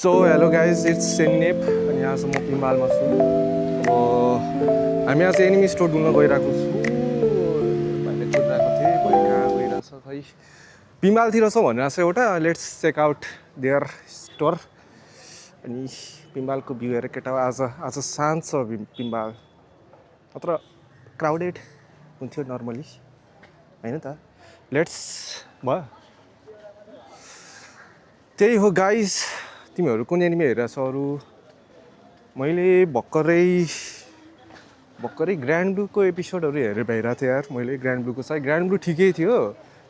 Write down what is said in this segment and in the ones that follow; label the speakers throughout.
Speaker 1: So hello guys it's सेन्नेप अनि आज म पिम्बालमा छु। अब हामी आज एनिमी स्टोर डुल्न गइरहेको छु। मैले खोजिरहेको थिएँ भोलि कहाँ गइरहेछ खै पिम्बालतिर छ भनेर छ एउटा। Let's check out their store. अनि पिम्बालको भ्यू हेरेर केटा आज आज शान्त छ पिम्बाल। अत्र क्राउडेड हुन्थ्यो नर्मली होइन त। लेट्स भयो त्यही हो गाइज। तिमीहरू कुन एनिमी हेरेछ अरू? मैले भर्खरै ग्रान्ड ब्लूको एपिसोडहरू हेरेर भइरहेको थिएँ यार। मैले ग्रान्ड ब्लूको चाहिँ ग्रान्ड ब्लू ठिकै थियो,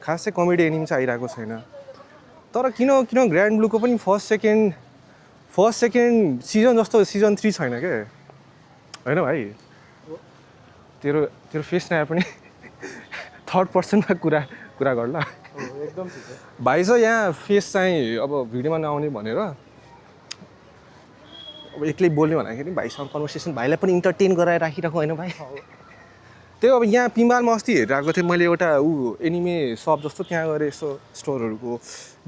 Speaker 1: खासै कमेडी एनिमी चाहिँ आइरहेको छैन। तर किन ग्रान्ड ब्लूको पनि फर्स्ट सेकेन्ड सिजन जस्तो सिजन 3 छैन क्या होइन भाइ? तेरो फेस नआए पनि थर्ड पर्सनमा कुरा गर ल।
Speaker 2: एकदम ठिक हो
Speaker 1: भाइ छ यहाँ फेस चाहिँ अब भिडियोमा नआउने भनेर अब एक्लै बोल्ने भन्दाखेरि भाइसँग कन्भर्सेसन भाइलाई पनि इन्टरटेन गराएर राखिरहेको होइन भाइ? त्यही अब यहाँ पिम्बालमा अस्ति हेरिरहेको थिएँ मैले एउटा एनिमे सप जस्तो, त्यहाँ गएर यसो स्टोरहरूको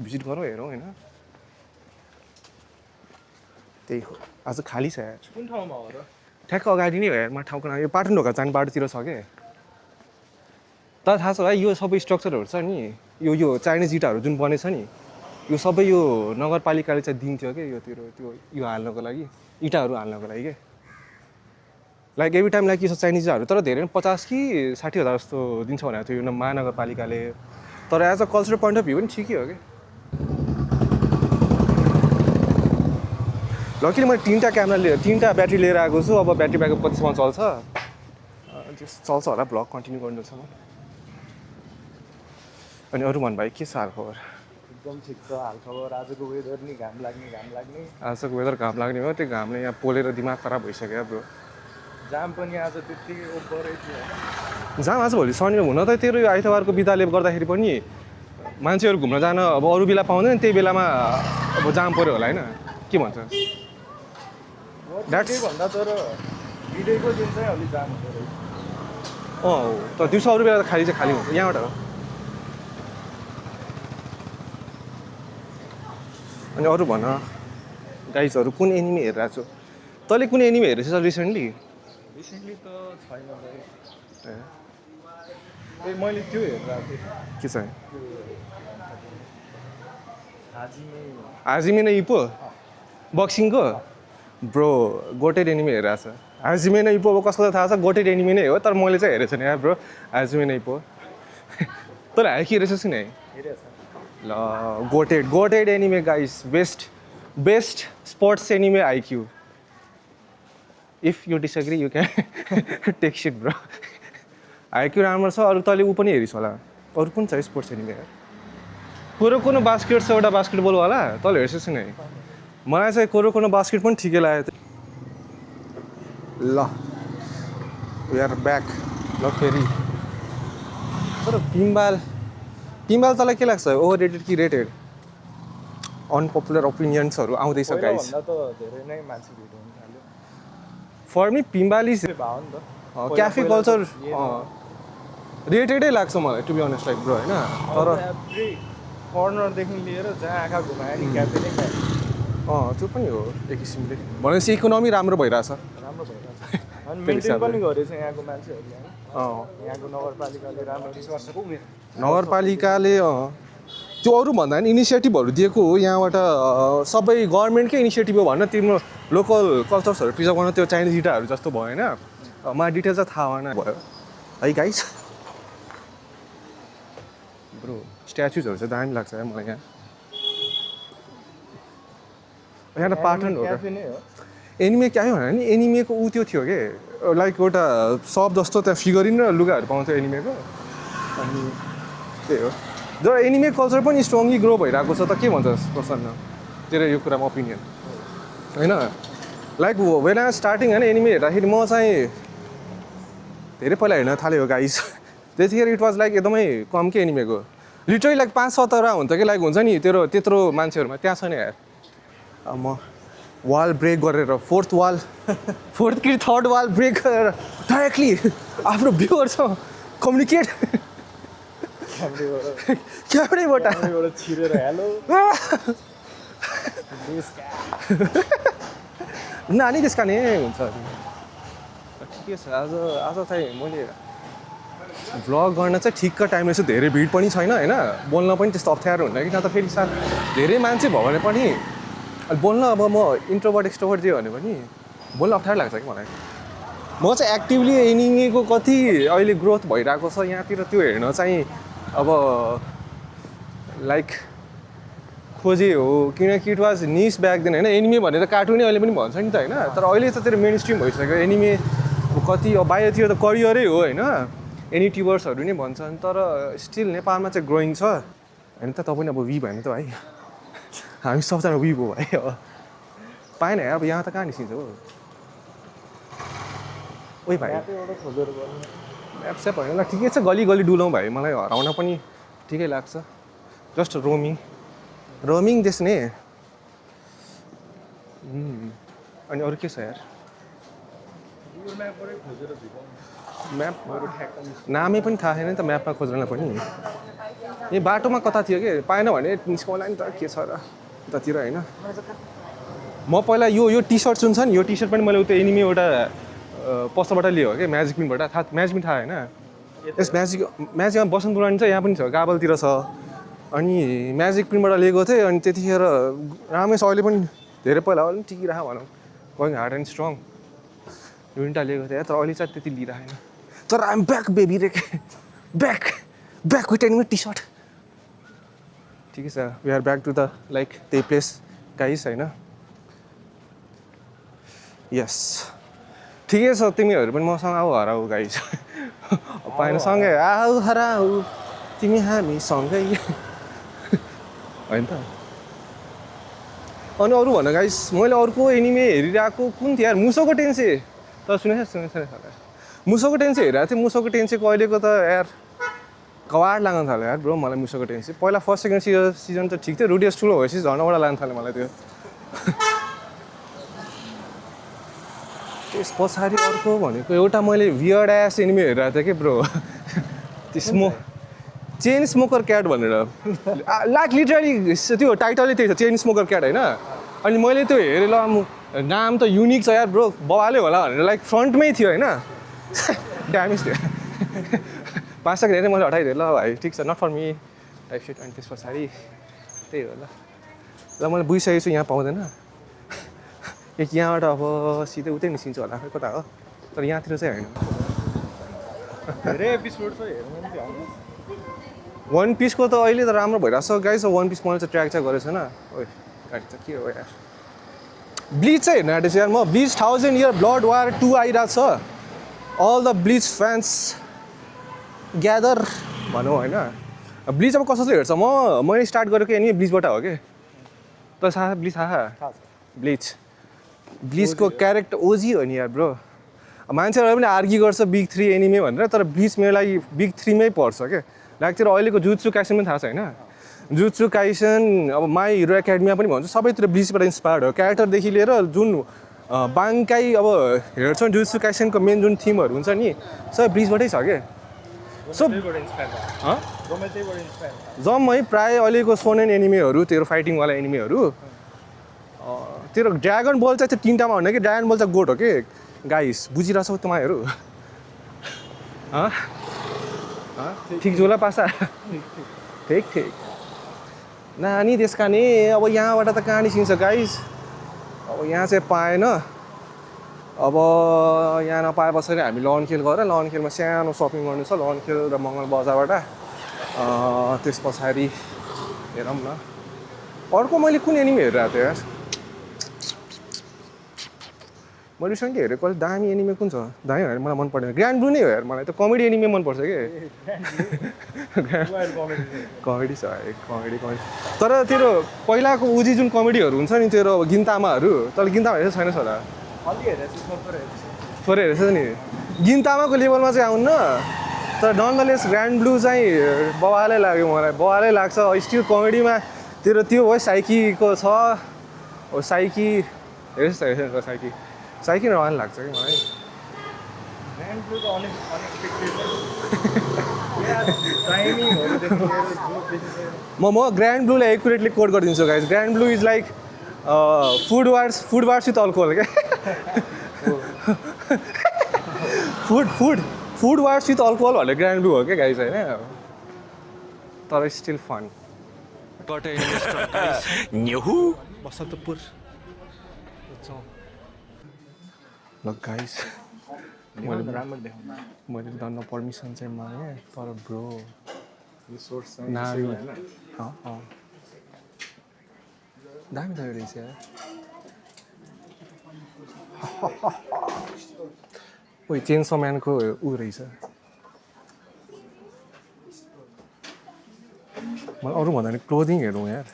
Speaker 1: भिजिट गरौँ हेरौँ होइन। त्यही हो आज खाली छ यार।
Speaker 2: कुन ठाउँमा हो र?
Speaker 1: ठ्याक्क अगाडि नै हो यार। म ठाउँको नाम यो पाटन ढोका जाने बाटोतिर छ क्या। तर थाहा छ है यो सबै स्ट्रक्चरहरू छ नि, यो चाइनिज इँटाहरू जुन बनेछ नि, यो सबै यो नगरपालिकाले चाहिँ दिन्थ्यो क्या यो हाल्नको लागि, इँटाहरू हाल्नको लागि क्या। लाइक एभ्री टाइम लाइक यो चाइनिज इँटाहरू तर धेरै 50 कि 60 हजार जस्तो दिन्छ भनेको थियो यो महानगरपालिकाले। तर as a cultural point of view पनि ठिकै हो क्या। लकिली मैले 3टा ब्याट्री लिएर आएको छु। अब ब्याट्री ब्याकअप कतिसम्म चल्छ चल्छ होला भ्लग कन्टिन्यू गर्नुसम्म। अनि अरू भन भाइ के छ हाल खबर?
Speaker 2: एकदम ठिक छ हाल खबर। आजको वेदर नि घाम लाग्ने
Speaker 1: आजको वेदर घाम लाग्ने हो। त्यो घामले यहाँ पोलेर दिमाग खराब भइसक्यो ब्रो।
Speaker 2: जाम पनि आज त्यत्तिकै ओभरै थियो।
Speaker 1: जाम आज भोलि शनिबार हुन त तेरो यो आइतबारको बिदाले गर्दाखेरि पनि मान्छेहरू घुम्न जान अब अरू बेला पाउँदैन, त्यही बेलामा अब जाम पऱ्यो होला होइन? के भन्छ?
Speaker 2: भन्दा तर बिडेको दिन चाहिँ अलि जाम हुँदो रहेछ।
Speaker 1: हो तर दिउँसो अरू बेला त खाली हुन्छ यहाँबाट हो। अनि अरू भन गाइजहरू कुन एनिमी हेरिरहेको छु? तैँले कुन एनिमी हेरेछ रिसेन्टली
Speaker 2: त छैन भाइ। ए मैले त्यो हेरिरहेको थिएँ
Speaker 1: के चाहिँ?
Speaker 2: हाजिमे
Speaker 1: नै इपो बक्सिङको ब्रो गोटेड एनिमी हेरिरहेको छ। हाजिमे नै इपो कसको त थाहा छ, गोटेड एनिमी नै हो। तर मैले चाहिँ हेरेको छैन यार ब्रो हाजिमे नै इपो। तँले हाइ के हेरेछस् कि नै? ल goated anime guys, best sports anime IQ. If you disagree you can take sit bro. IQ राम्रो छ। अरू तैँले ऊ पनि हेरिस् होला। अरू कुन छ स्पोर्ट्स एनिमे यार? कुरो बास्केट छ एउटा बास्केटबल वाला, तैँले हेर्छस् कि नै? मलाई चाहिँ कुरो बास्केट पनि ठिकै लाग्यो। ल वी आर ब्याक। ल फेरि तर पिम्बाल तँलाई के लाग्छ, ओभर रेटेड कि रेटेड? अनपपुलर ओपिनियन्सहरू आउँदैछ गाइस।
Speaker 2: भन्दा त धेरै नै मान्छे भिड हुन थाल्यो।
Speaker 1: फर मी पिम्बाल इज
Speaker 2: भाव नि त
Speaker 1: क्याफे कल्चर रेटेडै लाग्छ मलाई to be honest like bro होइन। तर
Speaker 2: एभ्री कर्नरदेखि लिएर जहाँ आँखा घुमायो नि क्याफे नै क्याफे।
Speaker 1: त्यो पनि हो एक किसिमले। भनेपछि इकोनोमी राम्रो भइरहेछ।
Speaker 2: राम्रो भइरहेछ अनि मेन्टेन पनि गरेछ यहाँको मान्छेहरूले। यहाँको नगरपालिकाले राम्रो
Speaker 1: नगरपालिकाले त्यो अरू भन्दा पनि इनिसिएटिभहरू दिएको हो यहाँबाट। सबै गभर्मेन्टकै इनिसिएटिभ हो भन्न। तिम्रो लोकल कल्चर्सहरू प्रिजर्भ गर्न त्यो चाइनिज इँटाहरू जस्तो भएन। मलाई डिटेल चाहिँ थाहा भएन भयो है गाइस। ब्रो स्ट्याचुजहरू चाहिँ दामी लाग्छ है मलाई यहाँ त पाटन हो
Speaker 2: क्याफे नै हो।
Speaker 1: एनिमे के आयो भने नि एनिमेको ऊ त्यो थियो कि लाइक एउटा सप जस्तो, त्यहाँ फिगरिन र लुगाहरू पाउँथ्यो एनिमेको। अनि त्यही हो। जब एनिमे कल्चर पनि स्ट्रङली ग्रो भइरहेको छ त के भन्छस् प्रसन्न तेरो यो कुरामा ओपिनियन होइन? लाइक वेन आई स्टार्टिङ होइन एनिमे हेर्दाखेरि म चाहिँ धेरै पहिला हेर्न थालेँ हो गाइस। त्यतिखेर इट वाज लाइक एकदमै कम के एनिमेको लिटरली लाइक 5-7 हुन्छ कि लाइक हुन्छ नि त्यत्रो मान्छेहरूमा त्यहाँ छैन यार। म वाल ब्रेक गरेर फोर्थ कि थर्ड वाल ब्रेक गरेर डाइरेक्टली आफ्नो भ्युअरसँग कम्युनिकेट क्यामेराबाट
Speaker 2: छिरेर हेलो
Speaker 1: नानी त्यसका नै हुन्छ ठिकै छ आज चाहिँ मैले भ्लग गर्न चाहिँ ठिक्क टाइम रहेछ धेरै भिड पनि छैन होइन बोल्न पनि त्यस्तो अप्ठ्यारो हुँदैन कि न त फेरि धेरै मान्छे भयो भने पनि बोल्न अब म इन्ट्रोभर्ट एक्सट्रोभर्ट जे भने पनि बोल्न अप्ठ्यारो लाग्छ कि मलाई म चाहिँ एक्टिभली एनिमीको कति अहिले ग्रोथ भइरहेको छ यहाँतिर त्यो हेर्न चाहिँ अब लाइक खोजे हो किनकि it was nice back then होइन एनिमी भनेर कार्टुनै अहिले पनि भन्छ नि त होइन तर अहिले त मेरो मेन स्ट्रिम भइसक्यो एनिमी कति अब बाहिरतिर त करियरै हो होइन एनी ट्युबर्सहरू नै भन्छन् तर स्टिल नेपालमा चाहिँ ग्रोइङ छ होइन त तपाईँ अब वी भएन त भाइ हामी सबजना वी भयो भाइ अब पाएन अब यहाँ त कहाँ निस्किन्छ हो ओइ भाइ म्याप स्याप होइन ल ठिकै छ गली गली डुलाउँ भाइ मलाई हराउन पनि ठिकै लाग्छ जस्ट रोमिङ देख्ने अनि अरू के छ यार म्याप नामै पनि थाहा छैन नि त म्यापमा खोज्न पनि ए बाटोमा कता थियो कि पाएन भने निस्काउला नि त के छ र उतातिर होइन म पहिला यो टी सर्ट जुन छ नि यो टी सर्ट पनि मैले उता एनिमी एउटा पसलबाट लियो कि म्याजिक पिनबाट म्याजिक पिन थाहा होइन यस म्याजिकमा बसन्त पुरानी छ यहाँ पनि छ गाबलतिर छ अनि म्याजिक पिनबाट लिएको थिएँ अनि त्यतिखेर राम्रै छ अहिले पनि धेरै पहिला अहिले पनि टिकिरह भनौँ गोइङ हार्ड एन्ड स्ट्रङ युनिटा लिएको थिएँ तर अहिले चाहिँ त्यति लिइरहेन तर आइम ब्याक बेबी रे back with anime T shirt ठिकै छ we are back to the like त्यही प्लेस गाइस होइन यस ठिकै छ तिमीहरू पनि मसँग आऊ हराऊ गाइस पाएन सँगै आऊ हराऊ तिमी हामी सँगै होइन त अनि अरू भन गाइस मैले अर्को एनिमे हेरिरहेको कुन थियो यार मुसोको टेन्से तर सुनेछ मुसोको टेन्से हेरेको थिएँ मुसोको टेन्सेको अहिलेको त यार कवाड लाग्न थाल्यो यार ब्रो मलाई मुसोको टेन्से पहिला फर्स्ट सेकेन्ड सिजन त ठिक थियो रुडियस ठुलो भएपछि झन्डबाट लाग्न थाल्यो मलाई त्यो त्यस पछाडि अर्को भनेको एउटा मैले वियर्ड एस एनिमी हेरिरहेको थिएँ कि ब्रो त्यो चेन स्मोकर क्याट भनेर लाइक लिटरली त्यो टाइटलै त्यही छ चेन स्मोकर क्याट होइन अनि मैले त्यो हेरेँ ल नाम त युनिक छ यार ब्रो बवालै होला भनेर लाइक फ्रन्टमै थियो होइन ड्यामेज थियो 5 सेकेन्ड हेरेँ मैले हटाइदिएँ ल भाइ ठिक छ not for me type set अनि त्यस पछाडि त्यही हो ल मैले बुझिसकेको छु यहाँ पाउँदैन एक यहाँबाट अब सिधै उतै निस्किन्छ होला खै कता हो तर यहाँतिर चाहिँ होइन
Speaker 2: धेरै एपिसोड छ हेर्नु नि
Speaker 1: वान पिसको त अहिले त राम्रो भइरहेको छ गाइस वान पिस मैले चाहिँ ट्र्याक चाहिँ गरेको छैन ओइ गाडी त के हो यार ब्लिच चाहिँ हेर्न आँटेको छु यार म ब्लिच 1000 इयर ब्लड वार 2 आइरहेको छ all the Bleach fans gather भनौँ होइन ब्लिच अब कसरी हेर्छ मैले स्टार्ट गरेको एनिमी ब्लिचबाट हो कि त थाहा ब्लिच थाहा ब्लिचको क्यारेक्टर ओजी हो नि यार ब्रो मान्छेहरूले पनि आर्ग्यु गर्छ बिग 3 एनिमी भनेर तर ब्लिच मेरो लागि बिग 3 मै पर्छ क्या लाइक तेरो अहिलेको जुत्सु काइसन पनि थाहा छ होइन जुत्सु काइसन अब माई हिरो एकाडेमीमा पनि भन्छ सबैतिर ब्लिचबाट इन्सपायर्ड हो क्यारेक्टरदेखि लिएर जुन बाङ्काई अब हेर्छौँ जुत्सु काइसनको मेन जुन थिमहरू हुन्छ नि सबै ब्लिचबाटै छ क्या सो जम्मै प्रायः अहिलेको सोनेन एनिमीहरू तेरो फाइटिङवाला एनिमीहरू तेरो ड्रागन बल चाहिँ त्यो 3टामा हुने कि ड्रागन बल चाहिँ गोट हो कि गाइस बुझिरहेछौ तपाईँहरू ठिक झोला पासा ठिक नानी त्यसका नि अब यहाँबाट त कहाँ निस्किन्छ गाइस अब यहाँ चाहिँ पाएन अब यहाँ नपाए पछाडि हामी लनखेल गएर लनखेलमा सानो सपिङ गर्नु छ लनखेल र मङ्गल बजारबाट त्यस पछाडि हेरौँ न अर्को मैले कुन एनिमी हेरिरहेको थिएँ यार मैले रिसेन्टली हेरेको अलिक दामी एनिमे कुन छ दामी भनेर मलाई मन पर्दैन ग्रान्ड ब्लू नै हो यार मलाई त कमेडी एनिमे मनपर्छ कि कमेडी छ कमेडी तर तेरो पहिलाको उजी जुन कमेडीहरू हुन्छ नि तेरो गिन्तामाहरू तर गिन्तामा हेरेको छैन होला थोरै हेरेको छ नि गिन्तामाको लेभलमा चाहिँ आउन्न तर ननदलेस ग्रान्ड ब्लू चाहिँ बवालै लाग्यो मलाई बवालै लाग्छ स्टिल कमेडीमा तेरो त्यो हो साइकीको छ साइकी हेरेको साइकी रहन लाग्छ कि मलाई म ग्रान्ड ब्लूलाई एकुरेटली कोड गरिदिन्छु guys grand blue is like food wars with alcohol क्या फुड वार्स विथ अल्कोहल भन्ने ग्रान्ड ब्लू हो क्या गाइस होइन तर स्टिल फन बसन्तपुर ल गाइस मैले धन्न पर्मिसन चाहिँ मागेँ तर ब्रो दामी थयो रहेछ यार ओइ चेन्सो म्यानको ऊ रहेछ मलाई अरू भन्दा नि क्लोदिङ हेरौँ यार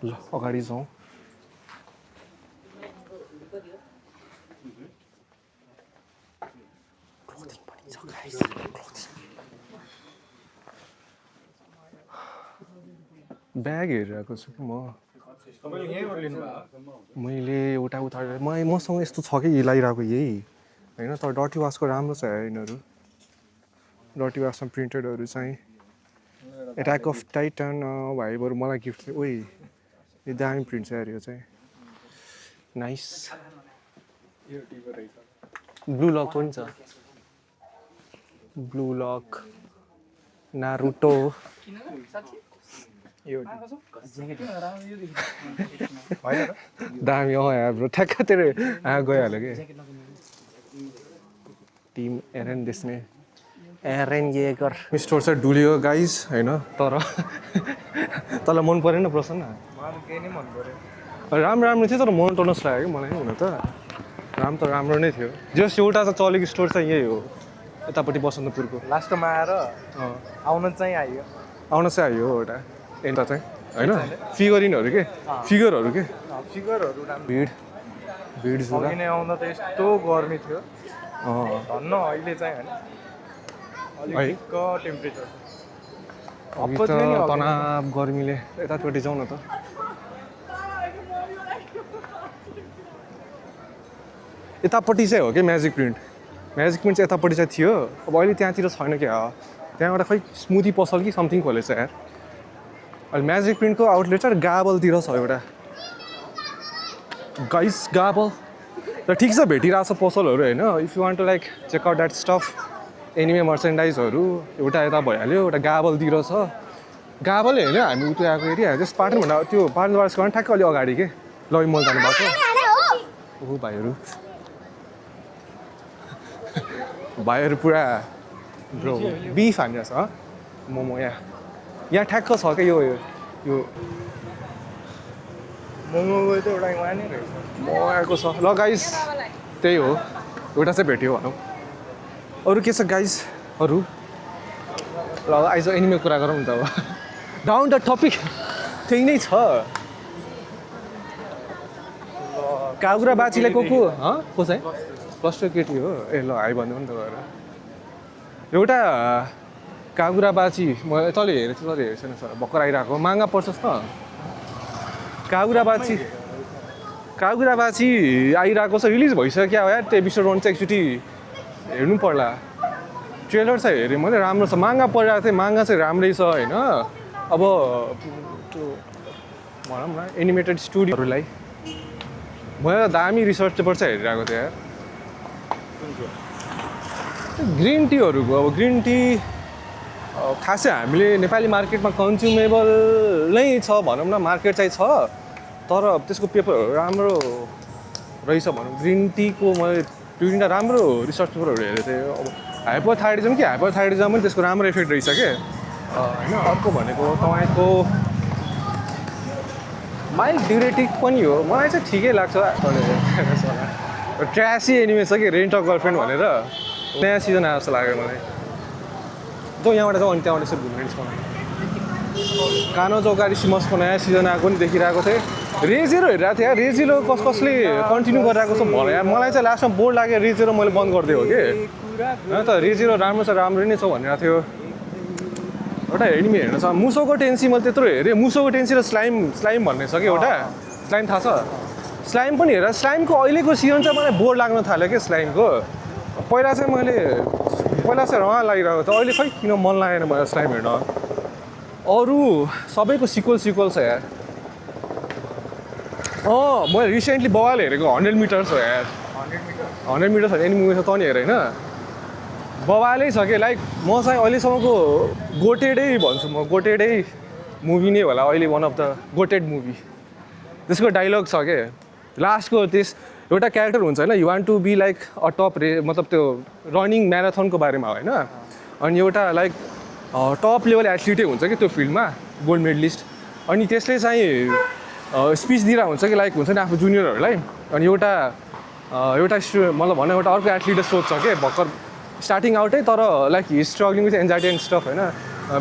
Speaker 1: ल अगाडि जाउँ ब्याग हेरिरहेको छु कि मैले एउटा उतारेर मसँग यस्तो छ कि लगाइरहेको यही होइन तर डर्टी वासको राम्रो छ यार यिनीहरू डर्टी वासमा प्रिन्टेडहरू चाहिँ एट्याक अफ टाइटन भाइ बरु मलाई गिफ्ट चाहिँ ओइ यो दामी प्रिन्ट छ यार यो चाहिँ नाइस ब्लू लक पनि छ ब्लू लक नारुटो दामी यार ब्रो ठ्याक्क तेरो गइहाल्यो कि टिम एरेन देख्ने एरेन येगर स्टोर चाहिँ डुल्यो गाइज होइन तर तँलाई मन परेन प्रसन्न राम्रो थियो तर मोनोटोनस लाग्यो कि मलाई हुन त राम्रो नै थियो जस एउटा चाहिँ चलेको स्टोर चाहिँ यही हो यतापट्टि बसन्तपुरको
Speaker 2: लास्टमा आएर आउन चाहिँ आयो
Speaker 1: एउटा यता चाहिँ होइन फिगरहरू के फिगरहरू भिड
Speaker 2: अघि आउँदा त यस्तो गर्मी थियो धन्न अहिले चाहिँ होइन टेम्परेचर
Speaker 1: तनाव गर्मीले यतापट्टि जाउँ न त यतापट्टि चाहिँ हो कि म्याजिक प्रिन्ट चाहिँ यतापट्टि चाहिँ थियो अब अहिले त्यहाँतिर छैन क्या त्यहाँ एउटा खै स्मुदी पसल कि समथिङ खोलेछ यार अहिले म्याजिक प्रिन्टको आउटलेट चाहिँ गाबलतिर छ एउटा गाइस गाबल र ठिक छ भेटिरहेको छ पसलहरू होइन if you want to like check out that stuff anime मर्चेन्डाइजहरू एउटा यता भइहाल्यो एउटा गाबलतिर छ गाबलै होइन हामी उता आएको एरिया जस्ट पाटन भन्दा त्यो पाटन बारसको ठ्याक्क अलि अगाडि के लय मल जानु भएको ओहो भाइहरू पुरा ब्रो बिफ हानिरहेको छ मोमो यहाँ ठ्याक्क छ क्या यो
Speaker 2: मोमोको त एउटा वहाँ नै रहेछ
Speaker 1: मगाएको छ ल गाइस त्यही हो एउटा चाहिँ भेट्यो भनौँ अरू के छ गाइस अरू ल आइज एनिमे कुरा गरौँ नि त अब डाउन द टपिक त्यही नै छ कागुरा बाचीलाई को चाहिँ प्लस टू केटी हो ए ल हाई भन्नु नि त गएर एउटा कागुरा बाची म तँले हेरेको छैन सर भर्खर आइरहेको महँगा पर्छ त कागुरा बाची आइरहेको छ रिलिज भइसक्यो यार त्यो एपिसोड 1 चाहिँ एकचोटि हेर्नु पर्ला ट्रेलर चाहिँ हेरेँ मैले राम्रो छ महँगा परिरहेको थियो महँगा चाहिँ राम्रै छ होइन अब त्यो भनौँ न एनिमेटेड स्टुडियोहरूलाई मैले दामी रिसर्च पेपर चाहिँ हेरिरहेको थिएँ यार ग्रिन टीहरूको अब ग्रिन टी खासै हामीले नेपाली मार्केटमा कन्ज्युमेबल नै छ भनौँ न मार्केट चाहिँ छ तर त्यसको पेपरहरू राम्रो रहेछ भनौँ ग्रिन टीको मैले 2-3टा राम्रो रिसर्च पेपरहरू हेरेको थिएँ अब हाइपोथाइरोइडिजम पनि त्यसको राम्रो इफेक्ट रहेछ के होइन अर्को भनेको तपाईँको माइल्ड ड्युरेटिक पनि हो मलाई चाहिँ ठिकै लाग्छ ट्र्यासी एनिमे छ कि रेन्ट अ गर्लफ्रेन्ड भनेर नयाँ सिजन आयो जस्तो लाग्यो मलाई जो यहाँबाट जाउँ अनि त्यहाँबाट चाहिँ घुम्ने छ कानो चौकारी सिमसको नयाँ सिजन आएको पनि देखिरहेको थिएँ रेजिरो हेरिरहेको थिएँ रेजिरो कसले कन्टिन्यू गरिरहेको छ भने मलाई चाहिँ लास्टमा बोर्ड लाग्यो रेजिरो मैले बन्द गरिदिएँ हो कि होइन त रेजिरो राम्रो छ राम्रो नै छ भनिरहेको थियो एउटा एनिमे हेर्नु छ मुसोको टेन्सी मैले त्यत्रो हेरेँ मुसोको टेन्सी र स्लाइम भन्ने छ कि एउटा स्लाइम थाहा छ स्लाइम पनि हेर स्लाइमको अहिलेको सिजन चाहिँ मलाई बोर्ड लाग्न थाल्यो क्या स्लाइमको पहिला चाहिँ पहिला चाहिँ रमाइलो लागिरहेको थियो, अहिले खै किन मन लागेन मलाई यस टाइम हेर्न। अरू सबैको सिक्वल छ यार। मैले रिसेन्टली बवाल हेरेको 100 मिटर्स हो यार। 100 मिटर्स एनिमी मुभी छ त नि हेर होइन, बवालै छ कि लाइक म चाहिँ अहिलेसम्मको गोटेडै भन्छु म, गोटेडै मुभी नै होला अहिले, one of the goated movie. त्यसको डाइलग छ के लास्टको, एउटा क्यारेक्टर हुन्छ होइन, you want to be like a top मतलब त्यो रनिङ म्याराथनको बारेमा होइन, अनि एउटा लाइक टप लेभल एथलिटै हुन्छ कि त्यो फिल्डमा, गोल्ड मेडलिस्ट। अनि त्यसले चाहिँ स्पिच दिइरहेको हुन्छ कि लाइक हुन्छ नि आफ्नो जुनियरहरूलाई, अनि एउटा मतलब भनौँ एउटा अर्को एथलिटले सोध्छ कि भर्खर स्टार्टिङ आउटै, तर like he struggling with anxiety and stuff होइन,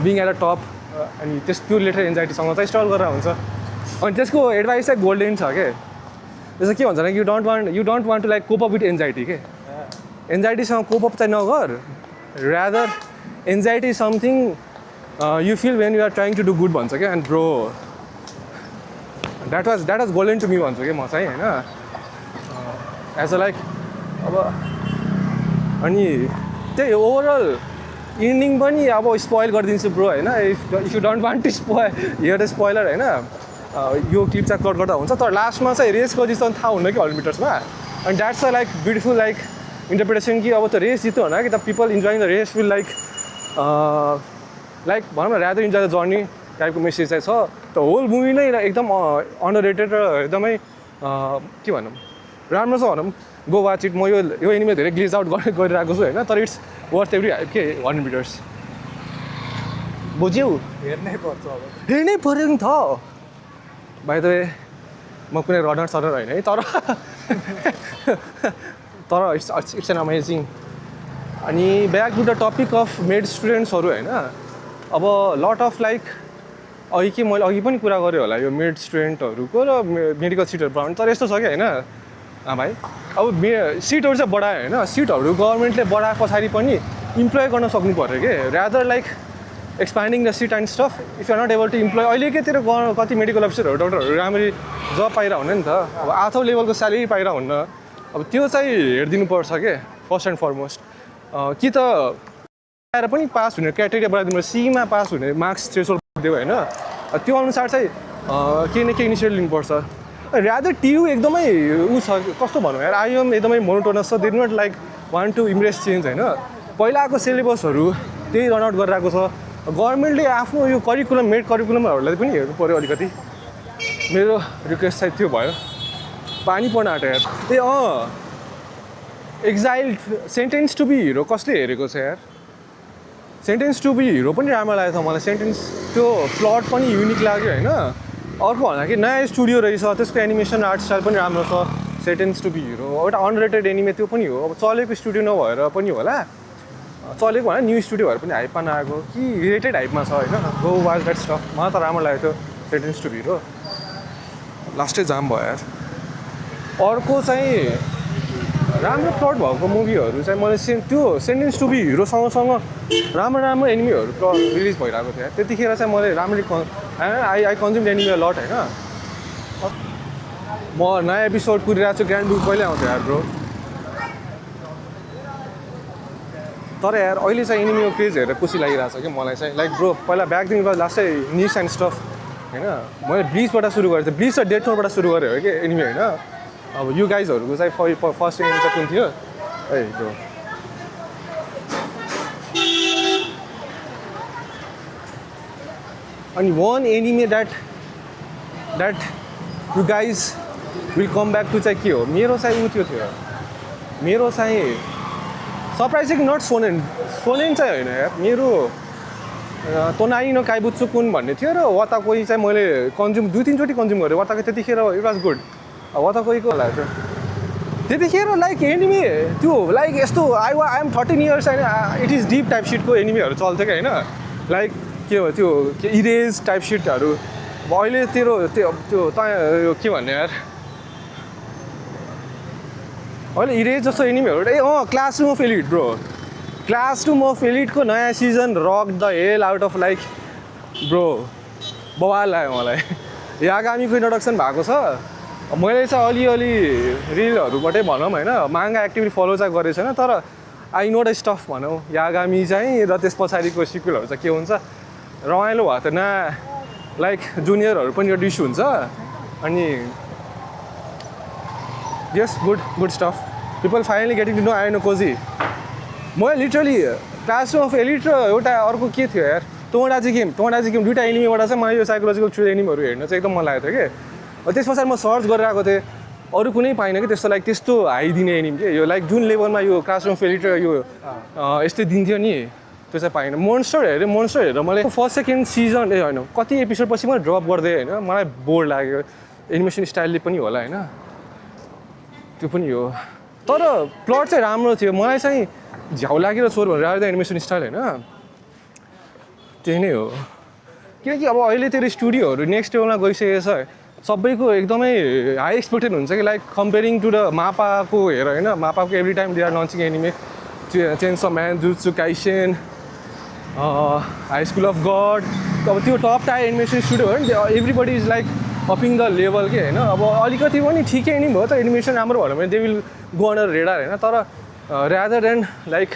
Speaker 1: बिङ एट अ टप, अनि त्यो रिलेटेड एन्जाइटीसँग चाहिँ स्ट्रगल गरेर हुन्छ। अनि त्यसको एडभाइस चाहिँ गोल्डन छ के, जस्तो के भन्छ भने you don't want to like cope up with anxiety के, एन्जाइटीसँग कोप अप चाहिँ नगर, rather anxiety something you feel when you are trying to do good भन्छ क्या। And bro that was golden to me भन्छु कि म चाहिँ होइन, एज अ लाइक अब। अनि त्यही ओभरअल इन्डिङ पनि अब स्पोइल गरिदिन्छु ब्रो होइन, if you don't want to spoil hear the spoiler होइन, यो क्लिप चाहिँ कट गर्दा हुन्छ। तर लास्टमा चाहिँ रेस कति छ थाहा हुन्न कि 100 मिटर्समा, अनि that's a like beautiful like interpretation कि अब त्यो रेस जित्यो होइन कि the people enjoying the race will like भनौँ न रादर इन्जोय द जर्नी टाइपको मेसेज चाहिँ छ। त होल मुभी नै एकदम अन्डररेटेड र एकदमै के भनौँ राम्रो छ भनौँ, गो वाच इट। म यो एनिमे धेरै ग्लिज आउट गरिरहेको छु होइन, तर इट्स वर्थ एभ्री के 100 मिटर्स। बुझ्यौ,
Speaker 2: हेर्नै पर्छ अब,
Speaker 1: हेर्नै पऱ्यो नि त। बाइ द वे म कुनै रनर होइन है, तर इट्स एन अमेजिङ। अनि back to the topic of med स्टुडेन्ट्सहरू होइन, अब लट अफ लाइक मैले अघि पनि कुरा गरेँ होला यो मेड स्टुडेन्टहरूको र मेडिकल सिटहरू बढाउने, तर यस्तो छ कि होइन भाइ, अब सिटहरू चाहिँ बढायो होइन, सिटहरू गभर्मेन्टले बढाए पछाडि पनि इम्प्लोय गर्न सक्नु पऱ्यो कि, rather like expanding the seat and stuff. If you are not able to employ, अहिलेकैतिर कति मेडिकल अफिसरहरू डक्टरहरू राम्ररी जब पाइरह हुन्न नि त, अब आठौँ लेभलको स्यालेरी पाइरह हुन्न, अब त्यो चाहिँ हेरिदिनुपर्छ के फर्स्ट एन्ड फरमोस्ट। कि त आएर पनि पास हुने क्राइटेरिया बनाइदिनु, सीमा पास हुने मार्क्स थ्रेसोल्ड दियो होइन, त्यो अनुसार चाहिँ केही न केही इनिसिएटिभ लिनुपर्छ। रादर टियु एकदमै छ कस्तो भनौँ यार, आइएम एकदमै मोनोटोनस छ, they not like want to impress change होइन। पहिलाको सिलेबसहरू त्यही रन आउट गरिरहेको छ, गभर्मेन्टले आफ्नो यो करिकुलम मेड करिकुलमहरूलाई पनि हेर्नु पऱ्यो अलिकति। मेरो रिक्वेस्ट चाहिँ त्यो भयो। पानी पर्न आँट्यो यार। एक्जाइल्ड सेन्टेन्स टु बी हिरो कसले हेरेको छ यार? सेन्टेन्स टु बी हिरो पनि राम्रो लागेको छ मलाई, सेन्टेन्स त्यो प्लट पनि युनिक लाग्यो होइन। अर्को भन्दा कि नयाँ स्टुडियो रहेछ, त्यसको एनिमेसन आर्ट स्टाइल पनि राम्रो छ। सेन्टेन्स टु बी हिरो एउटा अनरेटेड एनिमे त्यो पनि हो, अब चलेको स्टुडियो नभएर पनि होला, चलेको होइन न्यू स्टुडियो भएर पनि हाइपमा नआएको कि रिलेटेड हाइपमा छ होइन। गो वाच द्याट स्टफ, मलाई त राम्रो लागेको थियो सेन्टेन्स टु बी हिरो। लास्टै जाम भयो यार। अर्को चाहिँ राम्रो प्लट भएको मुभीहरू चाहिँ मैले त्यो सेन्टेन्स टु बी हिरो सँगसँग राम्रो एनिमीहरू रिलिज भइरहेको थियो। त्यतिखेर चाहिँ मैले राम्ररी आई कन्ज्युम एनिमी लट होइन। म नयाँ एपिसोड कुरिरहेको छु, ग्रान्ड बुक कहिले आउँथ्यो यार ब्रो। तर यार अहिले चाहिँ एनिमीको क्रेज हेरेर खुसी लागिरहेको छ कि मलाई चाहिँ, लाइक ब्रो पहिला ब्याकदेखि बाद लास्टै निस एन्ड स्टफ होइन। मैले ब्लिचबाट सुरु गरेको थिएँ, ब्लिच र डेथ नोटबाट सुरु गरेँ हो कि एनिमी होइन। अब यु गाइजहरूको चाहिँ फर्स्ट एनिमी चाहिँ कुन थियो है ब्रो? अनि one anime that you guys will come back to चाहिँ के हो? मेरो चाहिँ ऊ त्यो थियो, मेरो चाहिँ सरप्राइजिङ नट सोनेन चाहिँ होइन यार, मेरो तोनाई न काइबुत्सु कुन भन्ने थियो र वाता कोही चाहिँ मैले कन्ज्युम 2-3 चोटि कन्ज्युम गरेँ। वाताको त्यतिखेर इट वाज गुड। वाता कोहीको लाग्थ्यो त्यतिखेर लाइक एनिमे त्यो लाइक यस्तो आई एम 13 इयर्स होइन, इट इज डिप टाइप सिटको एनिमेहरू चल्थ्यो क्या होइन। लाइक के हो त्यो इरेज टाइप सिटहरू। अहिले तेरो त्यो के भन्ने यार, अहिले इरेज जस्तो एनिमेहरू Classroom of Elite bro, Classroom of एलिटको नयाँ season rock the hell out of like bro, बवाल लाग्यो मलाई। यागामीको इन्ट्रोडक्सन भएको छ। मैले चाहिँ अलिअलि रिलहरूबाटै भनौँ होइन, माङ्गा एक्टिभली फलो चाहिँ गरेको छैन, तर आई नो द स्टफ भनौँ यागामी चाहिँ र त्यस पछाडिको सिक्वेलहरू चाहिँ के हुन्छ रमाइलो भयो त न लाइक जुनियरहरू पनि यो डिस हुन्छ अनि yes good stuff people finally getting to know आइनो कोजी म लिटरली क्लासरुम अफ एलिट र एउटा अर्को के थियो यार टोडाजी गेम दुइटा एनिमीबाट चाहिँ मलाई यो साइकोलोजिकल थ्रिलर एनिमीहरू हेर्न चाहिँ एकदम मन लागेको थियो कि त्यस पछाडि म सर्च गरेर आएको थिएँ अरू कुनै पाइनँ कि त्यस्तो लाइक त्यस्तो हाई दिने एनिमी के यो लाइक जुन लेभलमा यो क्लासरुम अफ एलिट र यो यस्तै दिन्थ्यो नि त्यो चाहिँ पाइनँ मोन्स्टर हेरेर मलाई फर्स्ट सेकेन्ड सिजन होइन कति एपिसोडपछि मैले ड्रप गरिदिएँ होइन मलाई बोर लाग्यो एनिमेसन स्टाइलले पनि होला होइन त्यो पनि हो तर प्लट चाहिँ राम्रो थियो मलाई चाहिँ झ्याउ लागेर छोर भनेर आएर एनिमेसन स्टाइल होइन त्यही नै हो किनकि अब अहिले त्यो स्टुडियोहरू नेक्स्ट लेभलमा गइसकेको छ सबैको एकदमै हाई एक्सपेक्टेड हुन्छ कि लाइक कम्पेरिङ टु द मापाको हेर होइन मापाको every time they are launching anime chains of man Jujutsu Kaisen high school of God अब त्यो टप टायर एनिमेसन स्टुडियो हो नि everybody is like upping the level के होइन अब अलिकति पनि ठिकै नि भयो त एनिमेसन राम्रो भयो भने they will go under raider होइन तर rather than like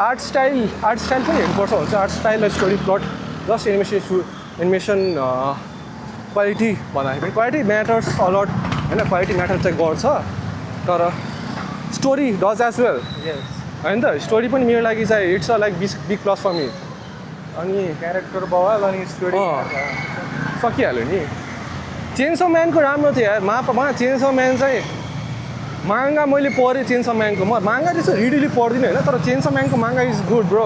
Speaker 1: art style पनि हेर्नुपर्छ हुन्छ आर्ट स्टाइल र story plot plus animation quality भन्दाखेरि पनि क्वालिटी म्याटर्स अलट होइन क्वालिटी म्याटर चाहिँ गर्छ तर स्टोरी डज एज वेल होइन त स्टोरी पनि मेरो लागि चाहिँ it's a like big plus for me अनि
Speaker 2: क्यारेक्टर बवाल अनि स्टोरी
Speaker 1: सकिहाल्यो नि चेन्स अफ म्यानको राम्रो थियो यार मलाई चेन्स अफ म्यान चाहिँ माङ्गा मैले पढेँ चेन्स अफ म्यानको म माङ्गा त्यस्तो रिडिली पढ्दिनँ होइन तर चेन्स अफ म्यानको माङ्गा इज गुड ब्रो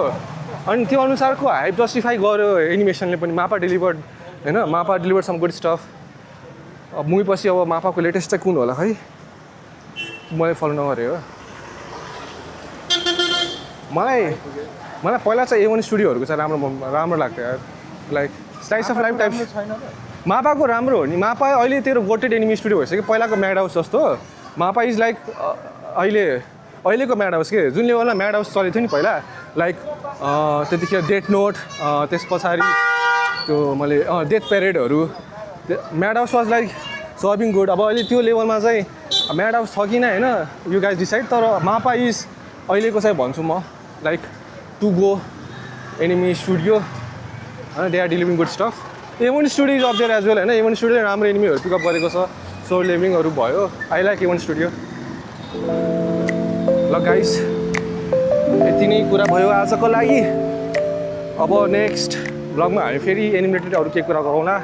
Speaker 1: अनि त्यो अनुसारको हाइप जस्टिफाई गर्यो एनिमेसनले पनि MAPPA delivered some good stuff अब मुभी पछि अब मापाको लेटेस्ट चाहिँ कुन होला खै मैले फलो नगरेँ हो मलाई पहिला चाहिँ A1 स्टुडियोहरूको चाहिँ राम्रो लाग्थ्यो यार like slice of life type मापाको राम्रो हो नि मापा अहिले तेरो गोटेड एनिमी स्टुडियो भइसक्यो पहिलाको म्याड हाउस जस्तो मापा इज लाइक अहिलेको म्याड हाउस के जुन लेभलमा म्याड हाउस चलेको थियो नि पहिला लाइक त्यतिखेर डेथ नोट त्यस पछाडि त्यो मैले डेथ पेरेडहरू mad house was like serving good अब अहिले त्यो लेभलमा चाहिँ म्याड हाउस छ किन होइन यु गाइज डिसाइड तर मापा इज अहिलेको चाहिँ भन्छु म like to go anime studio होइन they are delivering good stuff A1 studio is up there as well होइन A1 स्टुडियोले राम्रो एनिमीहरू पिकअप गरेको छ सोल लेभलिङहरू भयो आई लाइक A1 स्टुडियो ल गाइस यति नै कुरा भयो आजको लागि अब नेक्स्ट ब्लगमा हामी फेरि एनिमेटेड अरू के कुरा गरौँला